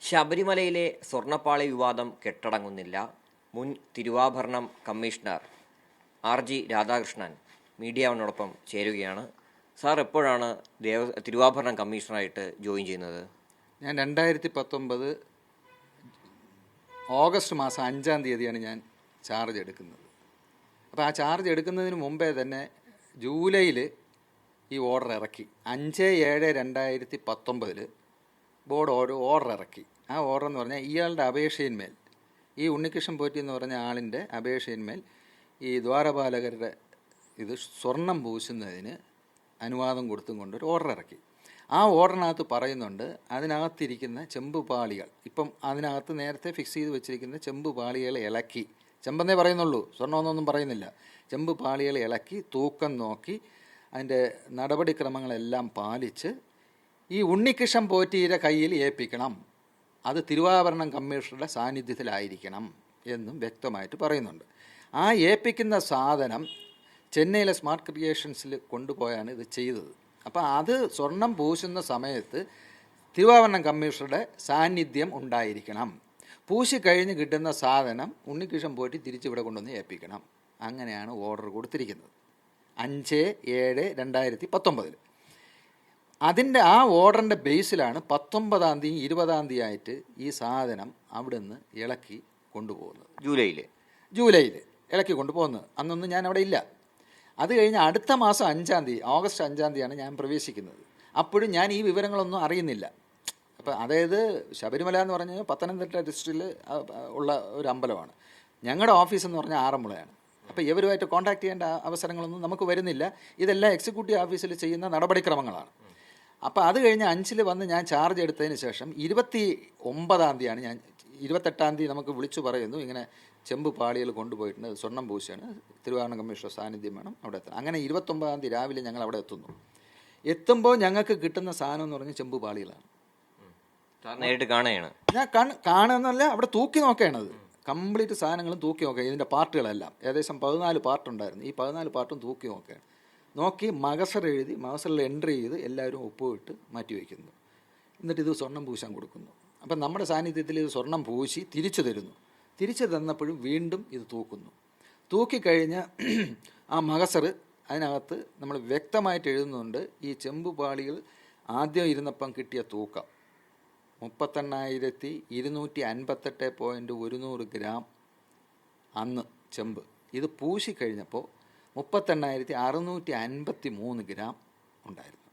ശബരിമലയിലെ സ്വർണ്ണപ്പാളി വിവാദം കെട്ടടങ്ങുന്നില്ല. മുൻ Thiruvabharanam commissioner RG Radhakrishnan media വണ്ണോടൊപ്പം ചേരുകയാണ്. സാർ എപ്പോഴാണ് തിരുവാഭരണം കമ്മീഷണറായിട്ട് ജോയിൻ ചെയ്യുന്നത്? ഞാൻ 2019 ഓഗസ്റ്റ് മാസം 5-ാം തീയതിയാണ് ഞാൻ ചാർജ് എടുക്കുന്നത്. അപ്പോൾ ആ ചാർജ് എടുക്കുന്നതിന് മുമ്പേ തന്നെ ജൂലൈയിൽ ഈ ഓർഡർ ഇറക്കി. 5/7/2019 ബോർഡ് ഓർഡർ ഇറക്കി. ആ ഓർഡർ എന്ന് പറഞ്ഞാൽ ഇയാളുടെ അപേക്ഷയിന്മേൽ, ഈ ഉണ്ണികൃഷ്ണൻ പോറ്റി എന്ന് പറഞ്ഞ ആളിൻ്റെ അപേക്ഷയിന്മേൽ ഈ ദ്വാരപാലകരുടെ ഇത് സ്വർണം പൂശുന്നതിന് അനുവാദം കൊടുത്തും കൊണ്ടൊരു ഓർഡർ ഇറക്കി. ആ ഓർഡറിനകത്ത് പറയുന്നുണ്ട്, അതിനകത്തിരിക്കുന്ന ചെമ്പ് പാളികൾ, ഇപ്പം അതിനകത്ത് നേരത്തെ ഫിക്സ് ചെയ്ത് വെച്ചിരിക്കുന്ന ചെമ്പ് പാളികൾ ഇളക്കി, ചെമ്പെന്നേ പറയുന്നുള്ളൂ, സ്വർണ്ണമെന്നൊന്നും പറയുന്നില്ല, ചെമ്പ് പാളികൾ ഇളക്കി തൂക്കം നോക്കി അതിൻ്റെ നടപടിക്രമങ്ങളെല്ലാം പാലിച്ച് ഈ ഉണ്ണികൃഷ്ണൻ പോറ്റിയുടെ കയ്യിൽ ഏൽപ്പിക്കണം. അത് തിരുവാഭരണം കമ്മീഷണറുടെ സാന്നിധ്യത്തിലായിരിക്കണം എന്നും വ്യക്തമായിട്ട് പറയുന്നുണ്ട്. ആ ഏൽപ്പിക്കുന്ന സാധനം ചെന്നൈയിലെ സ്മാർട്ട് ക്രിയേഷൻസിൽ കൊണ്ടുപോയാണ് ഇത് ചെയ്തത്. അപ്പോൾ അത് സ്വർണം പൂശുന്ന സമയത്ത് തിരുവാഭരണം കമ്മീഷണറുടെ സാന്നിധ്യം ഉണ്ടായിരിക്കണം. പൂശി കഴിഞ്ഞ് കിട്ടുന്ന സാധനം ഉണ്ണികൃഷ്ണൻ പോറ്റി തിരിച്ചിവിടെ കൊണ്ടുവന്ന് ഏൽപ്പിക്കണം. അങ്ങനെയാണ് ഓർഡർ കൊടുത്തിരിക്കുന്നത് 5/7/2019. അതിൻ്റെ ആ ഓർഡറിൻ്റെ ബേസിലാണ് 19-ാം തീയതി 20-ാം തീയതി ആയിട്ട് ഈ സാധനം അവിടെ നിന്ന് ഇളക്കി കൊണ്ടുപോകുന്നത്. ജൂലൈയിൽ ഇളക്കി കൊണ്ടുപോകുന്നത്. അന്നൊന്നും ഞാൻ അവിടെ ഇല്ല. അത് കഴിഞ്ഞ് അടുത്ത മാസം 5-ാം തീയതി, ഓഗസ്റ്റ് 5-ാം തീയതിയാണ് ഞാൻ പ്രവേശിക്കുന്നത്. അപ്പോഴും ഞാൻ ഈ വിവരങ്ങളൊന്നും അറിയുന്നില്ല. അപ്പോൾ അതായത് ശബരിമല എന്ന് പറഞ്ഞാൽ പത്തനംതിട്ട ഡിസ്ട്രിക്റ്റിൽ ഉള്ള ഒരു അമ്പലമാണ്. ഞങ്ങളുടെ ഓഫീസ് എന്ന് പറഞ്ഞാൽ ആറന്മുളയാണ്. അപ്പോൾ ഇവരുമായിട്ട് കോൺടാക്ട് ചെയ്യേണ്ട അവസരങ്ങളൊന്നും നമുക്ക് വരുന്നില്ല. ഇതെല്ലാം എക്സിക്യൂട്ടീവ് ഓഫീസിൽ ചെയ്യുന്ന നടപടിക്രമങ്ങളാണ്. അപ്പോൾ അത് കഴിഞ്ഞ് 5-ൽ വന്ന് ഞാൻ ചാർജ് എടുത്തതിന് ശേഷം 29-ാം തീയതിയാണ് ഞാൻ, 28-ാം തീയതി നമുക്ക് വിളിച്ചു പറയുന്നു, ഇങ്ങനെ ചെമ്പ് പാളികൾ കൊണ്ടുപോയിട്ടുണ്ട്, സ്വർണം പൂശിയാണ്, തിരുവാഭരണം കമ്മീഷണർ സാന്നിധ്യം വേണം, അവിടെ എത്തണം. അങ്ങനെ 29-ാം തീയതി രാവിലെ ഞങ്ങൾ അവിടെ എത്തുന്നു. എത്തുമ്പോൾ ഞങ്ങൾക്ക് കിട്ടുന്ന സാധനം എന്ന് പറഞ്ഞാൽ ചെമ്പ് പാളികളാണ്. നേരിട്ട് കാണുകയാണ്. ഞാൻ കാണുന്നല്ല, അവിടെ തൂക്കി നോക്കുകയാണത്. കംപ്ലീറ്റ് സാധനങ്ങളും തൂക്കി നോക്കുക. ഇതിൻ്റെ പാർട്ടുകളെല്ലാം ഏകദേശം 14 പാർട്ടുണ്ടായിരുന്നു. ഈ 14 പാർട്ടും തൂക്കി നോക്കുകയാണ്. നോക്കി മകസർ എഴുതി, മകസറിൽ എൻട്രി ചെയ്ത് എല്ലാവരും ഒപ്പുവിട്ട് മാറ്റി വയ്ക്കുന്നു. എന്നിട്ട് ഇത് സ്വർണം പൂശാൻ കൊടുക്കുന്നു. അപ്പം നമ്മുടെ സാന്നിധ്യത്തിൽ ഇത് സ്വർണം പൂശി തിരിച്ചു തരുന്നു. തിരിച്ചു തന്നപ്പോഴും വീണ്ടും ഇത് തൂക്കുന്നു. തൂക്കിക്കഴിഞ്ഞ് ആ മകസർ അതിനകത്ത് നമ്മൾ വ്യക്തമായിട്ട് എഴുതുന്നുണ്ട്, ഈ ചെമ്പ് പാളികൾ ആദ്യം ഇരുന്നപ്പം കിട്ടിയ തൂക്കം 38,258.100 ഗ്രാം അന്ന് ചെമ്പ്. ഇത് പൂശിക്കഴിഞ്ഞപ്പോൾ 38,653 ഗ്രാം ഉണ്ടായിരുന്നു.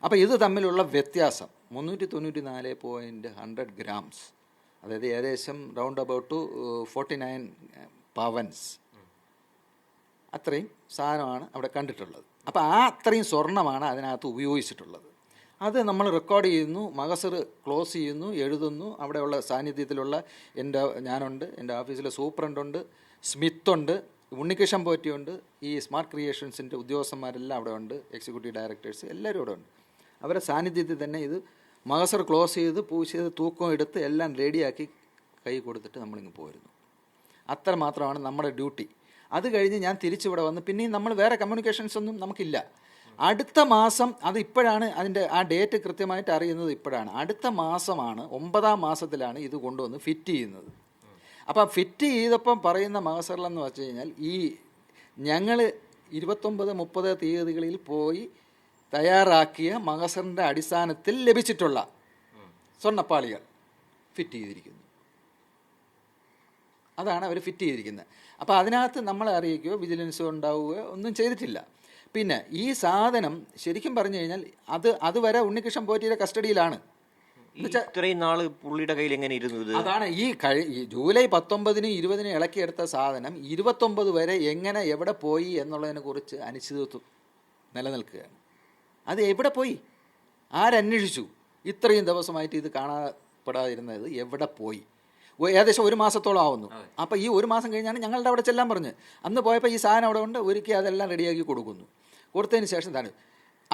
അപ്പോൾ ഇത് തമ്മിലുള്ള വ്യത്യാസം 394.100 ഗ്രാംസ്, അതായത് ഏകദേശം റൗണ്ട് അബൌട്ട് 49 പവൻസ്, അത്രയും സാധനമാണ് അവിടെ കണ്ടിട്ടുള്ളത്. അപ്പോൾ ആ അത്രയും സ്വർണ്ണമാണ് അതിനകത്ത് ഉപയോഗിച്ചിട്ടുള്ളത്. അത് നമ്മൾ റെക്കോർഡ് ചെയ്യുന്നു, മകസർ ക്ലോസ് ചെയ്യുന്നു, എഴുതുന്നു. അവിടെയുള്ള സാന്നിധ്യത്തിലുള്ള ഞാനുണ്ട്, എൻ്റെ ഓഫീസിലെ സൂപ്രണ്ടുണ്ട്, സ്മിത്തുണ്ട്, ഉണ്ണികൃഷ്ണൻ പോറ്റിയുണ്ട്, ഈ സ്മാർട്ട് ക്രിയേഷൻസിൻ്റെ ഉദ്യോഗസ്ഥന്മാരെല്ലാം അവിടെ ഉണ്ട്, എക്സിക്യൂട്ടീവ് ഡയറക്ടേഴ്സ് എല്ലാവരും അവിടെ ഉണ്ട്. അവരുടെ സാന്നിധ്യത്തിൽ തന്നെ ഇത് മകസർ ക്ലോസ് ചെയ്ത് പൂശിയത് തൂക്കം എടുത്ത് എല്ലാം റെഡിയാക്കി കൈ കൊടുത്തിട്ട് നമ്മളിങ്ങ് പോരുന്നു. അത്ര മാത്രമാണ് നമ്മുടെ ഡ്യൂട്ടി. അത് കഴിഞ്ഞ് ഞാൻ തിരിച്ചിവിടെ വന്ന് പിന്നെയും നമ്മൾ വേറെ കമ്മ്യൂണിക്കേഷൻസ് ഒന്നും നമുക്കില്ല. അടുത്ത മാസം, അത് ഇപ്പോഴാണ് അതിൻ്റെ ആ ഡേറ്റ് കൃത്യമായിട്ട് അറിയുന്നത് ഇപ്പോഴാണ്. അടുത്ത മാസമാണ്, 9-ാം മാസത്തിലാണ് ഇത് കൊണ്ടുവന്ന് ഫിറ്റ് ചെയ്യുന്നത്. അപ്പോൾ ഫിറ്റ് ചെയ്തപ്പം പറയുന്ന മകസറിലെന്ന് വെച്ച് കഴിഞ്ഞാൽ, ഈ ഞങ്ങൾ 29, 30 തീയതികളിൽ പോയി തയ്യാറാക്കിയ മകസറിൻ്റെ അടിസ്ഥാനത്തിൽ ലഭിച്ചിട്ടുള്ള സ്വർണ്ണപ്പാളികൾ ഫിറ്റ് ചെയ്തിരിക്കുന്നു. അതാണ് അവർ ഫിറ്റ് ചെയ്തിരിക്കുന്നത്. അപ്പോൾ അതിനകത്ത് നമ്മളെ അറിയിക്കുകയോ വിജിലൻസോ ഉണ്ടാവുകയോ ഒന്നും ചെയ്തിട്ടില്ല. പിന്നെ ഈ സാധനം ശരിക്കും പറഞ്ഞു കഴിഞ്ഞാൽ അതുവരെ ഉണ്ണികൃഷ്ണൻ പോറ്റിയുടെ കസ്റ്റഡിയിലാണ്. ഇത്രയും നാൾ പുള്ളിയുടെ കയ്യിൽ എങ്ങനെ ഇരുന്നു? അതാണ് ഈ ജൂലൈ 19-നും 20-നും ഇളക്കിയെടുത്ത സാധനം 29 വരെ എങ്ങനെ എവിടെ പോയി എന്നുള്ളതിനെ കുറിച്ച് അനിശ്ചിതത്വം നിലനിൽക്കുകയാണ്. അത് എവിടെ പോയി, ആരന്വേഷിച്ചു? ഇത്രയും ദിവസമായിട്ട് ഇത് കാണപ്പെടാതിരുന്നത് എവിടെ പോയി? ഏകദേശം 1 മാസത്തോളം ആവുന്നു. അപ്പോൾ ഈ 1 മാസം കഴിഞ്ഞാണ് ഞങ്ങളുടെ അവിടെ ചെല്ലാൻ പറഞ്ഞ്. അന്ന് പോയപ്പോൾ ഈ സാധനം അവിടെ കൊണ്ട് ഒരുക്കി അതെല്ലാം റെഡിയാക്കി കൊടുത്തതിന് ശേഷം തന്നെ.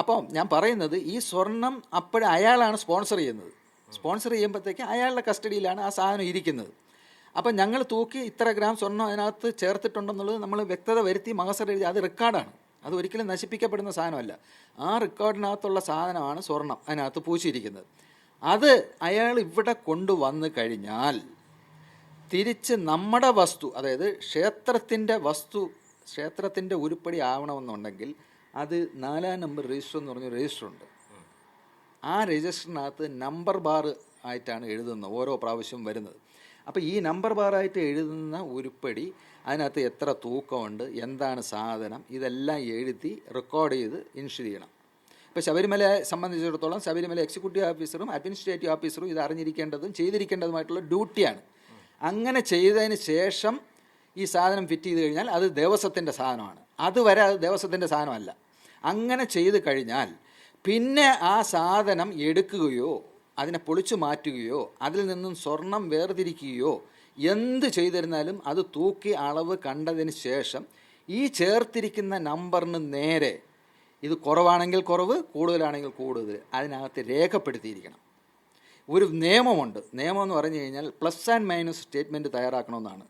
അപ്പോൾ ഞാൻ പറയുന്നത്, ഈ സ്വർണം അപ്പോഴും അയാളാണ് സ്പോൺസർ ചെയ്യുന്നത്. സ്പോൺസർ ചെയ്യുമ്പോഴത്തേക്ക് അയാളുടെ കസ്റ്റഡിയിലാണ് ആ സാധനം ഇരിക്കുന്നത്. അപ്പം ഞങ്ങൾ തൂക്കി ഇത്ര ഗ്രാം സ്വർണം അതിനകത്ത് ചേർത്തിട്ടുണ്ടെന്നുള്ളത് നമ്മൾ വ്യക്തത വരുത്തി മകസർ എഴുതി. അത് റെക്കോർഡാണ്, അത് ഒരിക്കലും നശിപ്പിക്കപ്പെടുന്ന സാധനമല്ല. ആ റെക്കോർഡിനകത്തുള്ള സാധനമാണ് സ്വർണം അതിനകത്ത് പൂശിയിരിക്കുന്നത്. അത് അയാൾ ഇവിടെ കൊണ്ടുവന്ന് കഴിഞ്ഞാൽ തിരിച്ച് നമ്മുടെ വസ്തു, അതായത് ക്ഷേത്രത്തിൻ്റെ ഉരുപ്പടി ആവണമെന്നുണ്ടെങ്കിൽ അത് 4-ാം നമ്പർ രജിസ്റ്റർ എന്ന് പറഞ്ഞ രജിസ്റ്ററുണ്ട്. ആ രജിസ്റ്ററിനകത്ത് നമ്പർ ബാർ ആയിട്ടാണ് എഴുതുന്നത് ഓരോ പ്രാവശ്യം വരുന്നത്. അപ്പോൾ ഈ നമ്പർ ബാറായിട്ട് എഴുതുന്ന ഉരുപ്പടി അതിനകത്ത് എത്ര തൂക്കമുണ്ട്, എന്താണ് സാധനം, ഇതെല്ലാം എഴുതി റെക്കോർഡ് ചെയ്ത് ഇൻഷുർ ചെയ്യണം. ഇപ്പോൾ ശബരിമലയെ സംബന്ധിച്ചിടത്തോളം ശബരിമല എക്സിക്യൂട്ടീവ് ഓഫീസറും അഡ്മിനിസ്ട്രേറ്റീവ് ഓഫീസറും ഇത് അറിഞ്ഞിരിക്കേണ്ടതും ചെയ്തിരിക്കേണ്ടതുമായിട്ടുള്ള ഡ്യൂട്ടിയാണ്. അങ്ങനെ ചെയ്തതിന് ശേഷം ഈ സാധനം ഫിറ്റ് ചെയ്ത് കഴിഞ്ഞാൽ അത് ദേവസ്വത്തിൻ്റെ സാധനമാണ്. അതുവരെ അത് ദേവസ്വത്തിൻ്റെ സാധനമല്ല. അങ്ങനെ ചെയ്ത് കഴിഞ്ഞാൽ പിന്നെ ആ സാധനം എടുക്കുകയോ അതിനെ പൊളിച്ചു മാറ്റുകയോ അതിൽ നിന്നും സ്വർണം വേർതിരിക്കുകയോ എന്ത് ചെയ്തിരുന്നാലും അത് തൂക്കി അളവ് കണ്ടതിന് ശേഷം ഈ ചേർത്തിരിക്കുന്ന നമ്പറിന് നേരെ ഇത് കുറവാണെങ്കിൽ കുറവ്, കൂടുതലാണെങ്കിൽ കൂടുതൽ അതിനകത്ത് രേഖപ്പെടുത്തിയിരിക്കണം. ഒരു നിയമമുണ്ട്. നിയമം എന്ന് പറഞ്ഞു കഴിഞ്ഞാൽ പ്ലസ് ആൻഡ് മൈനസ് സ്റ്റേറ്റ്മെൻറ്റ് തയ്യാറാക്കണമെന്നാണ്.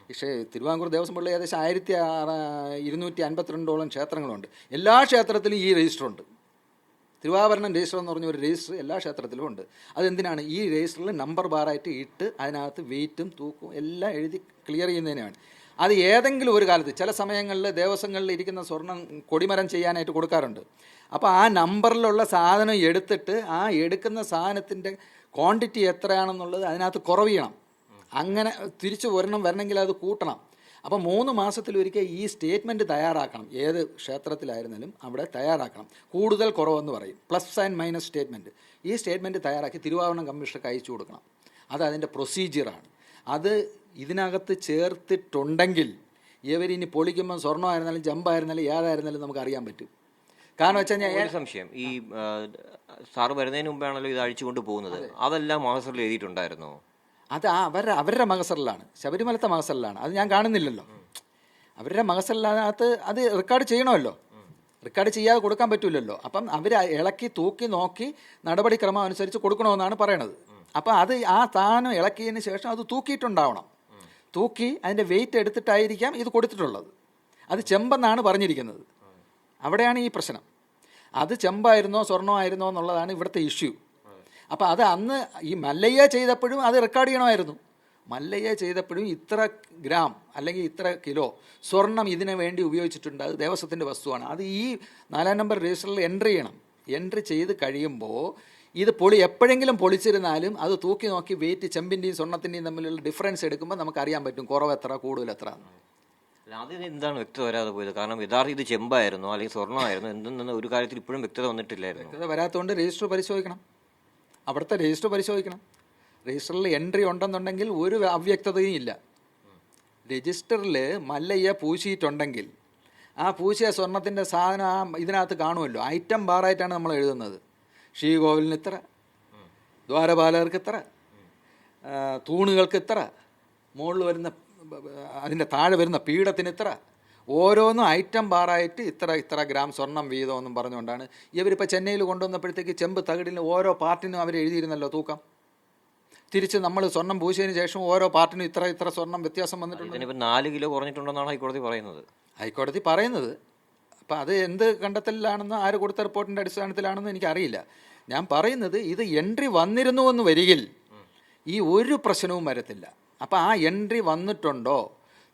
പക്ഷേ തിരുവിതാംകൂർ ദേവസ്വം ബോർഡിൽ ഏകദേശം 1252 ക്ഷേത്രങ്ങളുണ്ട്. എല്ലാ ക്ഷേത്രത്തിലും ഈ രജിസ്റ്ററുണ്ട്. തിരുവാഭരണം രജിസ്റ്റർ എന്ന് പറഞ്ഞ ഒരു രജിസ്റ്റർ എല്ലാ ക്ഷേത്രത്തിലും ഉണ്ട്. അതെന്തിനാണ്? ഈ രജിസ്റ്ററിൽ നമ്പർ ബാറായിട്ട് ഇട്ട് അതിനകത്ത് വെയിറ്റും തൂക്കും എല്ലാം എഴുതി ക്ലിയർ ചെയ്യുന്നതിനാണ്. അത് ഏതെങ്കിലും ഒരു കാലത്ത് ചില സമയങ്ങളിൽ ദേവസ്വങ്ങളിൽ ഇരിക്കുന്ന സ്വർണം കൊടിമരം ചെയ്യാനായിട്ട് കൊടുക്കാറുണ്ട്. അപ്പോൾ ആ നമ്പറിലുള്ള സാധനം എടുത്തിട്ട് ആ എടുക്കുന്ന സാധനത്തിൻ്റെ ക്വാണ്ടിറ്റി എത്രയാണെന്നുള്ളത് അതിനകത്ത് കുറവ് ചെയ്യണം. അങ്ങനെ തിരിച്ച് വരണമെങ്കിൽ അത് കൂട്ടണം. അപ്പോൾ 3 മാസത്തിലൊരിക്കൽ ഈ സ്റ്റേറ്റ്മെൻറ്റ് തയ്യാറാക്കണം. ഏത് ക്ഷേത്രത്തിലായിരുന്നാലും അവിടെ തയ്യാറാക്കണം. കൂടുതൽ കുറവെന്ന് പറയും, പ്ലസ് ആൻഡ് മൈനസ് സ്റ്റേറ്റ്മെൻറ്റ്. ഈ സ്റ്റേറ്റ്മെൻറ്റ് തയ്യാറാക്കി തിരുവാഭരണം കമ്മീഷണർക്ക് അയച്ചു കൊടുക്കണം. അത് അതിൻ്റെ പ്രൊസീജിയറാണ്. അത് ഇതിനകത്ത് ചേർത്തിട്ടുണ്ടെങ്കിൽ ഇവരിനി പൊളിക്കുമ്പോൾ സ്വർണ്ണമായിരുന്നാലും ജമ്പായിരുന്നാലും ഏതായിരുന്നാലും നമുക്ക് അറിയാൻ പറ്റും. കാരണം വെച്ച് കഴിഞ്ഞാൽ സംശയം ഈ സാറ് വരുന്നതിന് മുമ്പാണല്ലോ ഇത് അഴിച്ചുകൊണ്ട് പോകുന്നത്. അതെല്ലാം മഹസറിൽ എഴുതിയിട്ടുണ്ടായിരുന്നോ? അത് അവരുടെ മഹസറിലാണ്, ശബരിമലത്തെ മഹസറിലാണ്. അത് ഞാൻ കാണുന്നില്ലല്ലോ. അവരുടെ മഹസറിനകത്ത് അത് റെക്കോർഡ് ചെയ്യണമല്ലോ. റെക്കോർഡ് ചെയ്യാതെ കൊടുക്കാൻ പറ്റില്ലല്ലോ. അപ്പം അവർ ഇളക്കി തൂക്കി നോക്കി നടപടിക്രമം അനുസരിച്ച് കൊടുക്കണമെന്നാണ് പറയണത്. അപ്പം അത് ആ താനം ഇളക്കിയതിന് ശേഷം അത് തൂക്കിയിട്ടുണ്ടാവണം. തൂക്കി അതിൻ്റെ വെയിറ്റ് എടുത്തിട്ടായിരിക്കാം ഇത് കൊടുത്തിട്ടുള്ളത്. അത് ചെമ്പെന്നാണ് പറഞ്ഞിരിക്കുന്നത്. അവിടെയാണ് ഈ പ്രശ്നം. അത് ചെമ്പായിരുന്നോ സ്വർണ്ണമായിരുന്നോ എന്നുള്ളതാണ് ഇവിടുത്തെ ഇഷ്യൂ. അപ്പോൾ അത് അന്ന് ഈ മല്ലയ്യ ചെയ്തപ്പോഴും അത് റെക്കോർഡ് ചെയ്യണമായിരുന്നു. മല്ലയ്യ ചെയ്തപ്പോഴും ഇത്ര ഗ്രാം അല്ലെങ്കിൽ ഇത്ര കിലോ സ്വർണം ഇതിനു വേണ്ടി ഉപയോഗിച്ചിട്ടുണ്ട്, അത് ദേവസ്വത്തിൻ്റെ വസ്തുവാണ്. അത് ഈ 4-ാം നമ്പർ രജിസ്റ്ററിൽ എൻട്രി ചെയ്യണം. എൻട്രി ചെയ്ത് കഴിയുമ്പോൾ ഇത് എപ്പോഴെങ്കിലും പൊളിച്ചിരുന്നാലും അത് തൂക്കി നോക്കി വെയിറ്റ് ചെമ്പിൻ്റെയും സ്വർണ്ണത്തിൻ്റെയും തമ്മിലുള്ള ഡിഫറൻസ് എടുക്കുമ്പോൾ നമുക്ക് അറിയാൻ പറ്റും കുറവ് എത്ര കൂടുതൽ എത്ര. അത് എന്താണ് വ്യക്തത വരാതെ പോയത്? കാരണം യഥാർത്ഥം ഇത് ചെമ്പായിരുന്നോ അല്ലെങ്കിൽ സ്വർണ്ണമായിരുന്നോ എന്തെന്ന് ഒരു കാര്യത്തിൽ ഇപ്പോഴും വ്യക്തത വന്നിട്ടില്ലായിരുന്നു. വ്യക്തത വരാത്തതുകൊണ്ട് രജിസ്റ്റർ പരിശോധിക്കണം. അവിടുത്തെ രജിസ്റ്റർ പരിശോധിക്കണം. രജിസ്റ്ററിൽ എൻട്രി ഉണ്ടെന്നുണ്ടെങ്കിൽ ഒരു അവ്യക്തതയും ഇല്ല. രജിസ്റ്ററിൽ മല്ലയ്യ പൂശിയിട്ടുണ്ടെങ്കിൽ ആ പൂശിയ സ്വർണത്തിൻ്റെ സാധനം ഇതിനകത്ത് കാണുമല്ലോ. ഐറ്റം ബാറായിട്ടാണ് നമ്മൾ എഴുതുന്നത്. ശ്രീകോവിലിന് ഇത്ര, ദ്വാരപാലകർക്ക് ഇത്ര, തൂണുകൾക്ക് ഇത്ര, മുകളിൽ വരുന്ന അതിൻ്റെ താഴെ വരുന്ന പീഠത്തിന് ഇത്ര, ഓരോന്നും ഐറ്റം ബാറായിട്ട് ഇത്ര ഗ്രാം സ്വർണം വീതമെന്നും പറഞ്ഞുകൊണ്ടാണ് ഇവരിപ്പോൾ ചെന്നൈയിൽ കൊണ്ടുവന്നപ്പോഴത്തേക്ക് ചെമ്പ് തകിടിന് ഓരോ പാർട്ടിനും അവർ എഴുതിയിരുന്നല്ലോ തൂക്കം. തിരിച്ച് നമ്മൾ സ്വർണം പൂശിയതിന് ശേഷം ഓരോ പാർട്ടിനും ഇത്ര സ്വർണം വ്യത്യാസം വന്നിട്ടുണ്ട്. 4 കിലോ കുറഞ്ഞിട്ടുണ്ടെന്നാണ് ഹൈക്കോടതി പറയുന്നത്. അപ്പം അത് എന്ത് കണ്ടെത്തലിലാണെന്ന് ആര് കൊടുത്ത റിപ്പോർട്ടിൻ്റെ അടിസ്ഥാനത്തിലാണെന്ന് എനിക്കറിയില്ല. ഞാൻ പറയുന്നത് ഇത് എൻട്രി വന്നിരുന്നുവെന്ന് വരികിൽ ഈ ഒരു പ്രശ്നവും വരത്തില്ല. അപ്പോൾ ആ എൻട്രി വന്നിട്ടുണ്ടോ,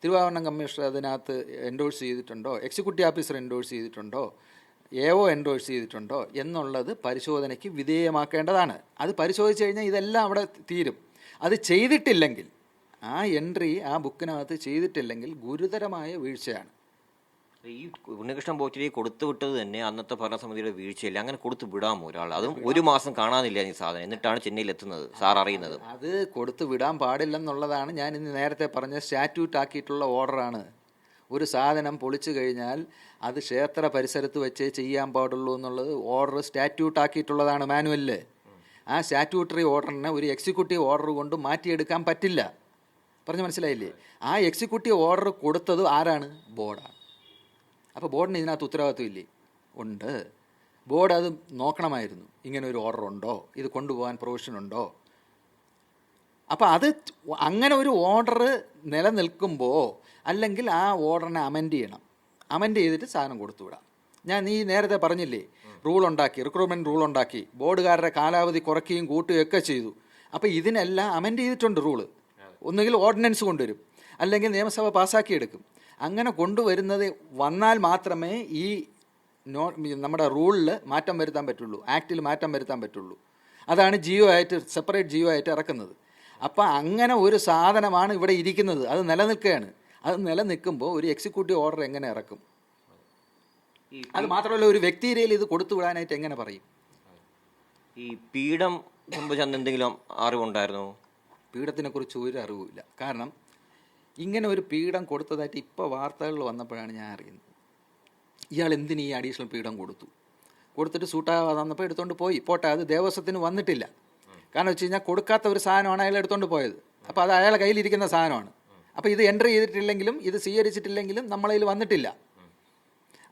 തിരുവാഭരണം കമ്മീഷണർ അതിനകത്ത് എൻഡോഴ്സ് ചെയ്തിട്ടുണ്ടോ, എക്സിക്യൂട്ടീവ് ഓഫീസർ എൻഡോഴ്സ് ചെയ്തിട്ടുണ്ടോ, AO എൻഡോഴ്സ് ചെയ്തിട്ടുണ്ടോ എന്നുള്ളത് പരിശോധനയ്ക്ക് വിധേയമാക്കേണ്ടതാണ്. അത് പരിശോധിച്ച് കഴിഞ്ഞാൽ ഇതെല്ലാം അവിടെ തീരും. അത് ചെയ്തിട്ടില്ലെങ്കിൽ, ആ എൻട്രി ആ ബുക്കിനകത്ത് ചെയ്തിട്ടില്ലെങ്കിൽ ഗുരുതരമായ വീഴ്ചയാണ്. ഈ ഉണ്ണികൃഷ്ണൻ പോറ്റിയെ കൊടുത്തു വിട്ടത് തന്നെ അന്നത്തെ ഭരണസമിതിയുടെ വീഴ്ചയില്ല. അങ്ങനെ കൊടുത്തു വിടാമോ ഒരാൾ? അതും 1 മാസം കാണാനില്ല ഈ സാധനം, എന്നിട്ടാണ് ചെന്നൈയിൽ എത്തുന്നത്, സാർ അറിയുന്നത്. അത് കൊടുത്തു വിടാൻ പാടില്ലെന്നുള്ളതാണ് ഞാൻ ഇന്ന് നേരത്തെ പറഞ്ഞ സ്റ്റാറ്റ്യൂട്ട് ആക്കിയിട്ടുള്ള ഓർഡറാണ്. ഒരു സാധനം പൊളിച്ചു കഴിഞ്ഞാൽ അത് ക്ഷേത്ര പരിസരത്ത് വെച്ചേ ചെയ്യാൻ പാടുള്ളൂ എന്നുള്ളത് ഓർഡർ സ്റ്റാറ്റ്യൂട്ട് ആക്കിയിട്ടുള്ളതാണ് മാനുവലിൽ. ആ സ്റ്റാറ്റ്യൂട്ടറി ഓർഡറിനെ ഒരു എക്സിക്യൂട്ടീവ് ഓർഡർ കൊണ്ട് മാറ്റിയെടുക്കാൻ പറ്റില്ല. പറഞ്ഞ് മനസ്സിലായില്ലേ? ആ എക്സിക്യൂട്ടീവ് ഓർഡർ കൊടുത്തത് ആരാണ്? ബോർഡാണ്. അപ്പോൾ ബോർഡിന് ഇതിനകത്ത് ഉത്തരവാദിത്വം ഇല്ലേ? ഉണ്ട്. ബോർഡ് അത് നോക്കണമായിരുന്നു. ഇങ്ങനെ ഒരു ഓർഡർ ഉണ്ടോ, ഇത് കൊണ്ടുപോകാൻ പ്രൊവിഷൻ ഉണ്ടോ. അപ്പോൾ അത് അങ്ങനെ ഒരു ഓർഡർ നിലനിൽക്കുമ്പോൾ അല്ലെങ്കിൽ ആ ഓർഡറിനെ അമെൻഡ് ചെയ്യണം. അമെൻഡ് ചെയ്തിട്ട് സാധനം കൊടുത്തു വിടാം. നീ നേരത്തെ പറഞ്ഞില്ലേ, റൂൾ ഉണ്ടാക്കി, റിക്രൂട്ട്മെൻറ്റ് റൂൾ ഉണ്ടാക്കി, ബോർഡുകാരുടെ കാലാവധി കുറയ്ക്കുകയും കൂട്ടുകയും ഒക്കെ ചെയ്തു. അപ്പോൾ ഇതിനെല്ലാം അമെൻഡ് ചെയ്തിട്ടുണ്ട് റൂള്. ഒന്നുകിൽ ഓർഡിനൻസ് കൊണ്ടുവരും, അല്ലെങ്കിൽ നിയമസഭ പാസ്സാക്കിയെടുക്കും. അങ്ങനെ കൊണ്ടുവരുന്നത് വന്നാൽ മാത്രമേ ഈ നമ്മുടെ റൂളിൽ മാറ്റം വരുത്താൻ പറ്റുള്ളൂ, ആക്റ്റിൽ മാറ്റം വരുത്താൻ പറ്റുള്ളൂ. അതാണ് ജിയോ ആയിട്ട്, സെപ്പറേറ്റ് ജിയോ ആയിട്ട് ഇറക്കുന്നത്. അപ്പം അങ്ങനെ ഒരു സാധനമാണ് ഇവിടെ ഇരിക്കുന്നത്, അത് നിലനിൽക്കുകയാണ്. അത് നിലനിൽക്കുമ്പോൾ ഒരു എക്സിക്യൂട്ടീവ് ഓർഡർ എങ്ങനെ ഇറക്കും? അത് മാത്രമല്ല, ഒരു വ്യക്തിയിലയിൽ ഇത് കൊടുത്തു വിടാനായിട്ട് എങ്ങനെ പറയും? ഈ പീഡം സംബന്ധിച്ച് എന്തെങ്കിലും അറിവുണ്ടായിരുന്നോ? പീഡത്തിനെ കുറിച്ച് ഒരു അറിവുമില്ല. കാരണം ഇങ്ങനെ ഒരു പീഡം കൊടുത്തതായിട്ട് ഇപ്പോൾ വാർത്തകളിൽ വന്നപ്പോഴാണ് ഞാൻ അറിയുന്നത്. ഇയാൾ എന്തിന് ഈ അഡീഷണൽ പീഡം കൊടുത്തിട്ട് സൂട്ടാവാതെ വന്നപ്പോൾ എടുത്തുകൊണ്ട് പോയി. പോട്ടെ, അത് ദേവസ്വത്തിന് വന്നിട്ടില്ല. കാരണം വെച്ച് കഴിഞ്ഞാൽ കൊടുക്കാത്ത ഒരു സാധനമാണ് അയാൾ എടുത്തുകൊണ്ട് പോയത്. അപ്പോൾ അത് അയാളെ കയ്യിലിരിക്കുന്ന സാധനമാണ്. അപ്പോൾ ഇത് എൻട്രി ചെയ്തിട്ടില്ലെങ്കിലും ഇത് സ്വീകരിച്ചിട്ടില്ലെങ്കിലും നമ്മളെ കയ്യിൽ വന്നിട്ടില്ല.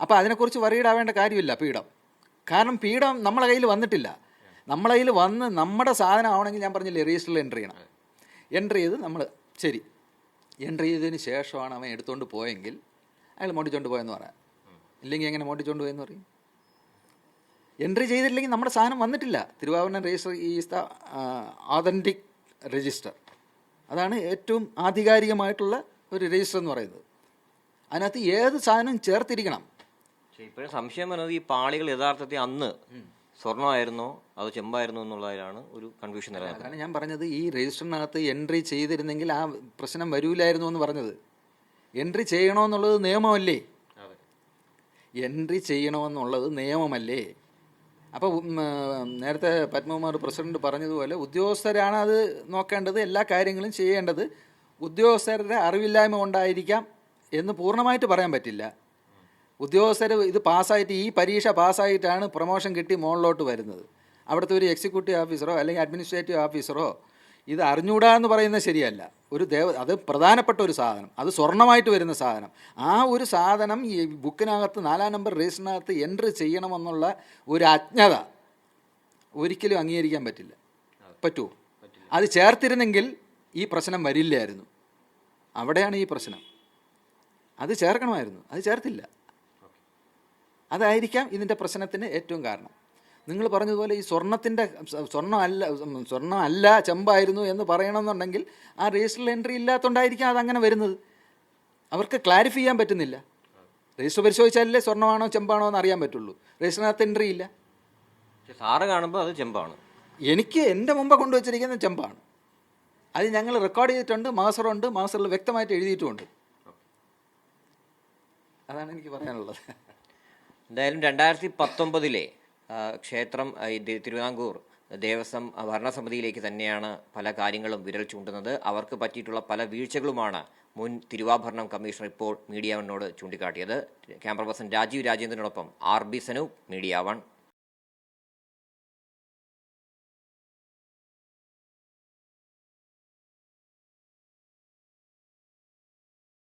അപ്പോൾ അതിനെക്കുറിച്ച് വറീഡാവേണ്ട കാര്യമില്ല പീഡം. കാരണം പീഡം നമ്മളെ കയ്യിൽ വന്നിട്ടില്ല. നമ്മളെ കയ്യിൽ വന്ന് നമ്മുടെ സാധനം ആവണമെങ്കിൽ ഞാൻ പറഞ്ഞില്ലേ, രജിസ്റ്ററിൽ എൻട്രി ചെയ്യണം. എൻട്രി ചെയ്ത് നമ്മൾ ശരി, എൻട്രി ചെയ്തതിന് ശേഷമാണ് അവൻ എടുത്തുകൊണ്ട് പോയെങ്കിൽ അയാൾ മോട്ടിച്ചുകൊണ്ട് പോയെന്ന് പറയാം. ഇല്ലെങ്കിൽ എങ്ങനെ മോട്ടിച്ചുകൊണ്ട് പോയെന്ന് പറയും? എൻട്രി ചെയ്തിട്ടില്ലെങ്കിൽ നമ്മുടെ സാധനം വന്നിട്ടില്ല. Thiruvabharanam register is the authentic register. അതാണ് ഏറ്റവും ആധികാരികമായിട്ടുള്ള ഒരു രജിസ്റ്റർ എന്ന് പറയുന്നത്. അതിനകത്ത് ഏത് സാധനവും ചേർത്തിരിക്കണം. ഇപ്പോഴും സംശയം വരുന്നത് ഈ പാളികൾ യഥാർത്ഥത്തിൽ അന്ന് സ്വർണ്ണമായിരുന്നോ അതോ ചെമ്പായിരുന്നോ എന്നുള്ളതിലാണ് ഒരു കൺഫ്യൂഷൻ നിലനിൽക്കുന്നത്. അതാണ് ഞാൻ പറഞ്ഞത്, ഈ രജിസ്റ്ററിനകത്ത് എൻട്രി ചെയ്തിരുന്നെങ്കിൽ ആ പ്രശ്നം വരൂലായിരുന്നു എന്ന് പറഞ്ഞത്. എൻട്രി ചെയ്യണമെന്നുള്ളത് നിയമമല്ലേ? എൻട്രി ചെയ്യണമെന്നുള്ളത് നിയമമല്ലേ? അപ്പോൾ നേരത്തെ പത്മകുമാർ പ്രസിഡന്റ് പറഞ്ഞതുപോലെ ഉദ്യോഗസ്ഥരാണ് അത് നോക്കേണ്ടത്, എല്ലാ കാര്യങ്ങളും ചെയ്യേണ്ടത്. ഉദ്യോഗസ്ഥരുടെ അറിവില്ലായ്മ കൊണ്ടായിരിക്കാം എന്ന് പൂർണ്ണമായിട്ട് പറയാൻ പറ്റില്ല. ഉദ്യോഗസ്ഥർ ഇത് പാസ്സായിട്ട്, ഈ പരീക്ഷ പാസ്സായിട്ടാണ് പ്രൊമോഷൻ കിട്ടി മുകളിലോട്ട് വരുന്നത്. അവിടുത്തെ ഒരു എക്സിക്യൂട്ടീവ് ഓഫീസറോ അല്ലെങ്കിൽ അഡ്മിനിസ്ട്രേറ്റീവ് ഓഫീസറോ ഇത് അറിഞ്ഞൂടാ എന്ന് പറയുന്നത് ശരിയല്ല. അത് പ്രധാനപ്പെട്ട ഒരു സാധനം, അത് സ്വർണ്ണമായിട്ട് വരുന്ന സാധനം. ആ ഒരു സാധനം ഈ ബുക്കിനകത്ത് 4-ാം നമ്പർ രജിസ്റ്ററിനകത്ത് എൻട്രി ചെയ്യണമെന്നുള്ള ഒരു അജ്ഞത ഒരിക്കലും അംഗീകരിക്കാൻ പറ്റുമോ? അത് ചേർത്തിരുന്നെങ്കിൽ ഈ പ്രശ്നം വരില്ലായിരുന്നു. അവിടെയാണ് ഈ പ്രശ്നം. അത് ചേർക്കണമായിരുന്നു, അത് ചേർത്തില്ല. അതായിരിക്കാം ഇതിൻ്റെ പ്രശ്നത്തിന് ഏറ്റവും കാരണം. നിങ്ങൾ പറഞ്ഞതുപോലെ ഈ സ്വർണ്ണമല്ല ചെമ്പായിരുന്നു എന്ന് പറയണമെന്നുണ്ടെങ്കിൽ ആ രജിസ്റ്ററിൽ എൻട്രി ഇല്ലാത്തതുകൊണ്ടായിരിക്കാം അതങ്ങനെ വരുന്നത്. അവർക്ക് ക്ലാരിഫൈ ചെയ്യാൻ പറ്റുന്നില്ല. രജിസ്റ്റർ പരിശോധിച്ചാലല്ലേ സ്വർണ്ണമാണോ ചെമ്പാണോ എന്ന് അറിയാൻ പറ്റുള്ളൂ. രജിസ്റ്ററിനകത്ത് എൻട്രി ഇല്ല. സാറ് കാണുമ്പോൾ അത് ചെമ്പാണ്. എനിക്ക് എൻ്റെ മുമ്പ് കൊണ്ടുവച്ചിരിക്കുന്നത് ചെമ്പാണ്. അത് ഞങ്ങൾ റെക്കോർഡ് ചെയ്തിട്ടുണ്ട്, മാസ്റ്ററുണ്ട്, മാസ്റ്ററിൽ വ്യക്തമായിട്ട് എഴുതിയിട്ടുമുണ്ട്. അതാണ് എനിക്ക് പറയാനുള്ളത്. എന്തായാലും 2019 ക്ഷേത്രം തിരുവിതാംകൂർ ദേവസ്വം ഭരണസമിതിയിലേക്ക് തന്നെയാണ് പല കാര്യങ്ങളും വിരൽ ചൂണ്ടുന്നത്. അവർക്ക് പറ്റിയിട്ടുള്ള പല വീഴ്ചകളുമാണ് മുൻ തിരുവാഭരണം കമ്മീഷണർ ഇപ്പോൾ മീഡിയ വണ്ണോട് ചൂണ്ടിക്കാട്ടിയത്. ക്യാമറ പേഴ്സൺ രാജീവ് രാജേന്ദ്രനോടൊപ്പം RB സനു, മീഡിയ വൺ.